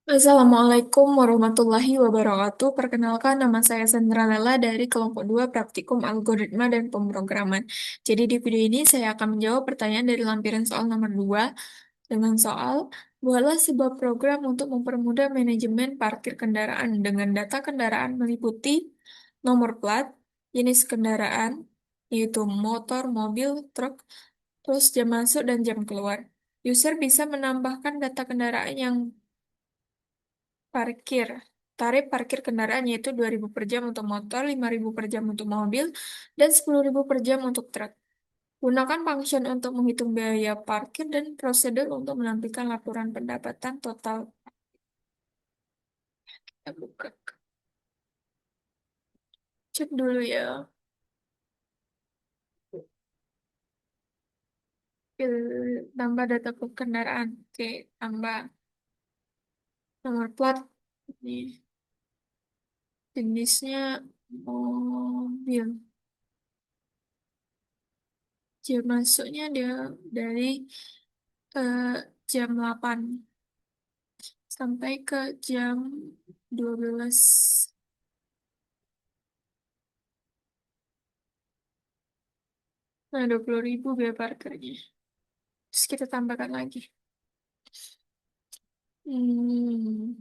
Assalamualaikum warahmatullahi wabarakatuh. Perkenalkan, nama saya Sandra Lela dari kelompok 2 Praktikum Algoritma dan Pemrograman. Jadi di video ini saya akan menjawab pertanyaan dari lampiran soal nomor 2 dengan soal, buatlah sebuah program untuk mempermudah manajemen parkir kendaraan dengan data kendaraan meliputi nomor plat, jenis kendaraan, yaitu motor, mobil, truk, terus jam masuk dan jam keluar. User bisa menambahkan data kendaraan yang parkir. Tarif parkir kendaraan yaitu 2.000 per jam untuk motor, 5.000 per jam untuk mobil, dan 10.000 per jam untuk truk. Gunakan function untuk menghitung biaya parkir dan prosedur untuk menampilkan laporan pendapatan total. Kita buka. Cek dulu ya. Tambah data kendaraan. Oke, tambah nomor plat. Ini jenisnya mobil. Jam masuknya dia dari eh, jam 8 sampai ke jam 12. Nah, 20.000 biaya parkirnya. Terus kita tambahkan lagi. Hmm,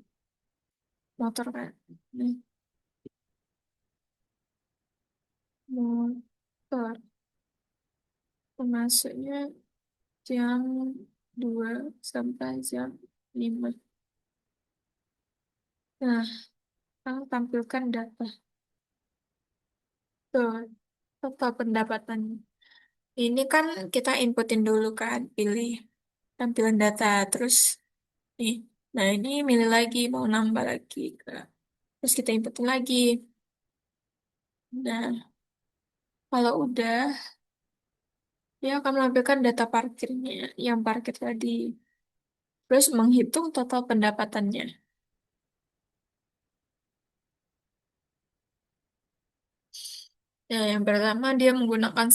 motor kan. Nih, motor. Masuknya jam 2 sampai jam 5. Nah, kita tampilkan data. Tuh, total pendapatan. Ini kan kita inputin dulu kan, pilih tampilan data. Terus, nih. Nah, ini milih lagi, mau nambah lagi. Terus kita inputin lagi. Nah, kalau udah, dia akan menampilkan data parkirnya, yang parkir tadi. Terus menghitung total pendapatannya. Nah, yang pertama dia menggunakan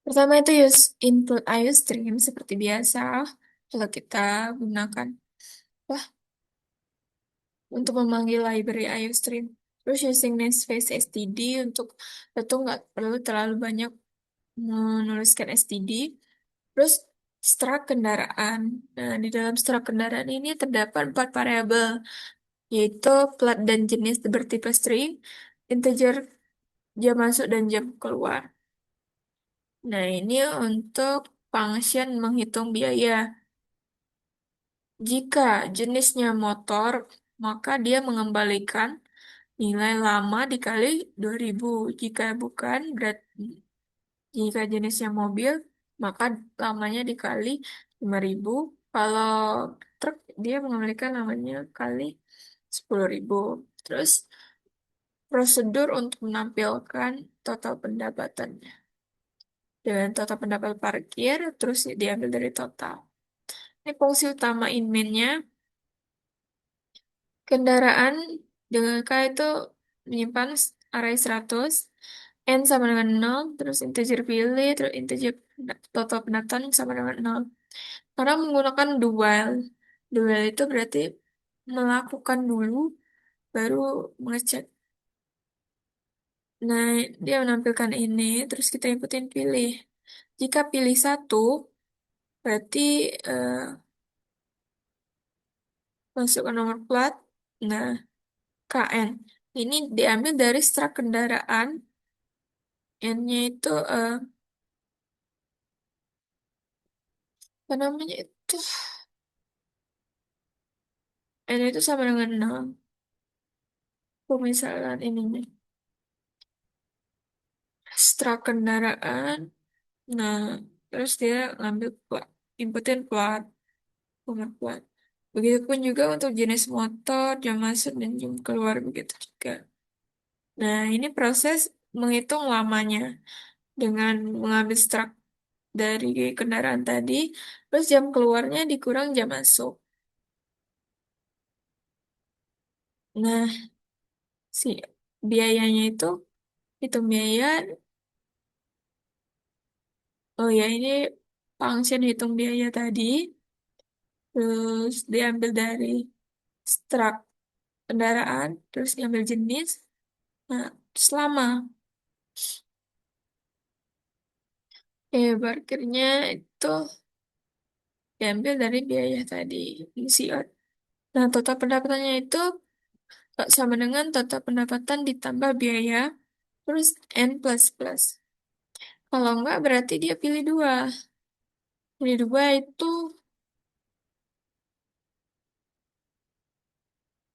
pertama itu use input IOStream seperti biasa. Kalau kita gunakan wah untuk memanggil library IOStream. Terus using namespace std untuk itu nggak perlu terlalu banyak menuliskan std. Terus struct kendaraan. Nah, di dalam struct kendaraan ini terdapat 4 variabel, yaitu plat dan jenis bertipe string, integer jam masuk dan jam keluar. Nah, ini untuk function menghitung biaya. Jika jenisnya motor, maka dia mengembalikan nilai lama dikali 2.000. Jika bukan, jika jenisnya mobil, maka lamanya dikali 5.000. Kalau truk, dia mengembalikan lamanya kali 10.000. Terus, prosedur untuk menampilkan total pendapatannya. Dan total pendapat parkir, terus diambil dari total. Ini fungsi utama inmain-nya. Kendaraan dengan K itu menyimpan array 100, N sama dengan 0, terus integer pilih, terus integer total pendapatan sama dengan 0. Karena menggunakan do while. Do while itu berarti melakukan dulu, baru mengecek. Nah, dia menampilkan ini, terus kita inputin pilih. Jika pilih satu, berarti eh, masukkan nomor plat. Nah, KN. Ini diambil dari strak kendaraan. N-nya itu, apa namanya itu? N itu sama dengan 0. Pemisalan ininya. Strak kendaraan. Nah, terus dia ngambil plat. Inputin plat. Nomor plat. Begitupun juga untuk jenis motor, jam masuk, dan jam keluar. Begitu juga. Nah, ini proses menghitung lamanya dengan mengambil strak dari kendaraan tadi, terus jam keluarnya dikurang jam masuk. Nah, si biayanya itu hitung biaya. Oh ya, ini function hitung biaya tadi. terus diambil dari strak kendaraan, terus diambil jenis, nah, terus lama. Parkirnya itu diambil dari biaya tadi, ICO. Nah, total pendapatannya itu sama dengan total pendapatan ditambah biaya, terus N plus plus. Kalau enggak, berarti dia pilih dua. Pilih dua itu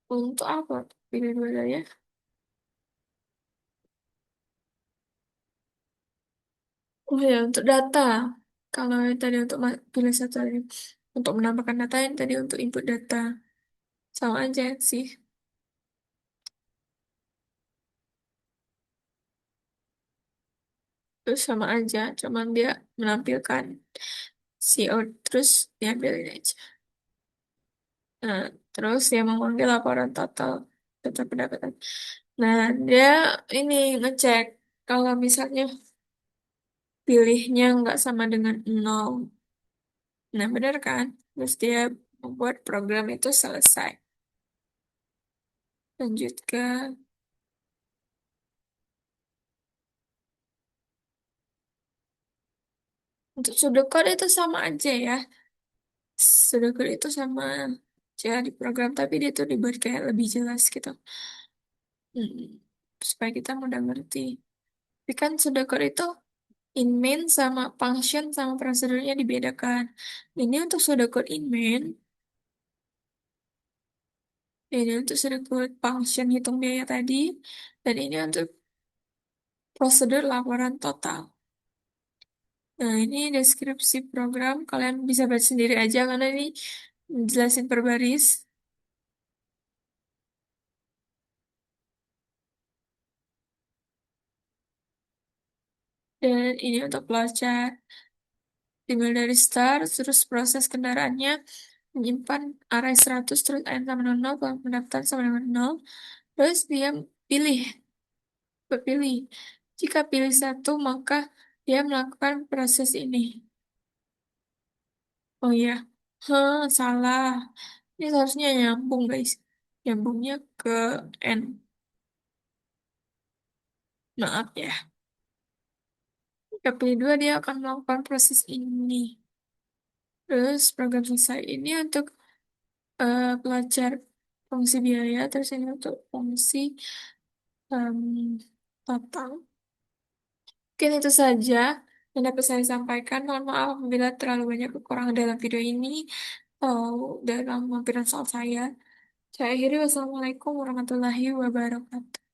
untuk apa? Pilih dua ya. Oh ya, untuk data. Kalau yang tadi untuk pilih satu lagi. Untuk menambahkan data, yang tadi untuk input data. Sama aja sih. Terus sama aja, cuman dia menampilkan CO terus diambilin aja. Nah, terus dia memanggil laporan total total pendapatan. Nah, dia ini ngecek kalau misalnya pilihnya nggak sama dengan nol. Nah, benar kan? Terus dia membuat program itu selesai. Lanjut ke untuk pseudocode itu sama aja ya. Pseudocode itu sama aja di program, tapi dia tuh dibuat kayak lebih jelas gitu. Hmm, supaya kita mudah ngerti. Tapi kan pseudocode itu in main sama function sama prosedurnya dibedakan. Ini untuk pseudocode in main, ini untuk pseudocode function hitung biaya tadi, dan ini untuk prosedur laporan total. Nah, ini deskripsi program. Kalian bisa baca sendiri aja karena ini jelasin per baris. Dan ini untuk pelacak. Dimulai dari start, terus proses kendaraannya, menyimpan array 100, terus n sama dengan 0, pendaftaran sama dengan 0. Terus dia pilih, pilih. Jika pilih satu, maka dia melakukan proses ini. Oh iya, salah. Ini seharusnya nyambung, guys. Nyambungnya ke N. Maaf ya. Jika pilih dua, dia akan melakukan proses ini. Terus program selesai ini untuk pelajar fungsi biaya, terus ini untuk fungsi em, total. Mungkin itu saja yang dapat saya sampaikan. Mohon maaf apabila terlalu banyak kekurangan dalam video ini atau dalam lampiran soal saya. Saya akhiri, wassalamualaikum warahmatullahi wabarakatuh.